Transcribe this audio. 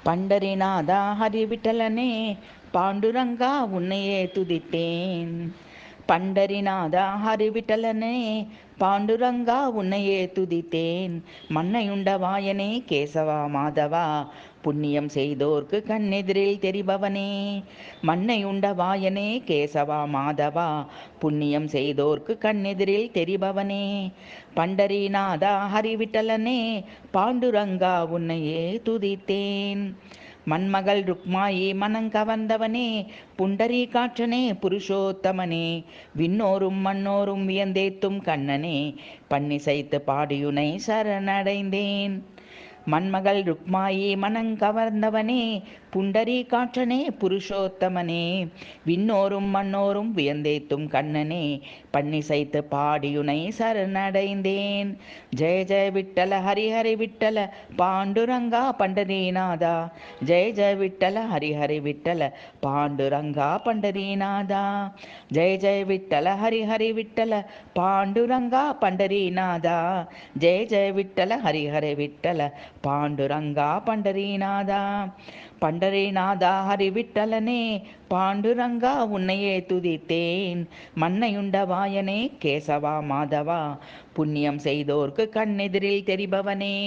பண்டரிநாதா ஹரிவிட்டலனே பாண்டுரங்கா உன்னையே துதித்தேன். பண்டரிநாதா ஹரிவிட்டலனே பாண்டுரங்கா உன்னையே துதித்தேன். மண்ணையுண்ட வாயனே கேசவா மாதவா புண்ணியம் செய்தோர்க்கு கண்ணெதிரில் தெரிபவனே. மண்ணையுண்ட வாயனே கேசவா மாதவா புண்ணியம் செய்தோர்க்கு கண்ணெதிரில் தெரிபவனே. பண்டரிநாதா ஹரிவிட்டலனே பாண்டுரங்கா உன்னையே துதித்தேன். மண்மகள் ருக்மாயி மனங்கவர்ந்தவனே புண்டரீகாட்சனே புருஷோத்தமனே விண்ணோரும் மண்ணோரும் வியந்தேத்தும் கண்ணனே பன்னிசைத்து பாடியுனை சரணடைந்தேன். மண்மகள் ருக்மாயி மனங்கவர்ந்தவனே புண்டரீகாட்சனே புருஷோத்தமனே விண்ணோரும் மண்ணோரும் வியந்தேத்தும் கண்ணனே பன்னிசைத்து பாடியுனை சரணடைந்தேன். ஜெய ஜெய விட்டல ஹரி ஹரி விட்டல பாண்டுரங்கா பண்டரீநாதா. ஜெய ஜெய விட்டல ஹரி ஹரி விட்டல பாண்டுரங்கா பண்டரீநாதா. ஜெய ஜெய விட்டல ஹரி ஹரி விட்டல பாண்டுரங்கா பண்டரீநாதா. ஜெய ஜெய விட்டல ஹரி ஹரி விட்டல பாண்டுரங்கா பண்டரீநாதா. பண்டரீநாதா ஹரிவிட்டலனே பாண்டுரங்கா உன்னையே துதித்தேன். மண்ணையுண்ட வாயனே கேசவா மாதவா புண்ணியம் செய்தோர்க்கு கண்ணெதிரில் தெரிபவனே.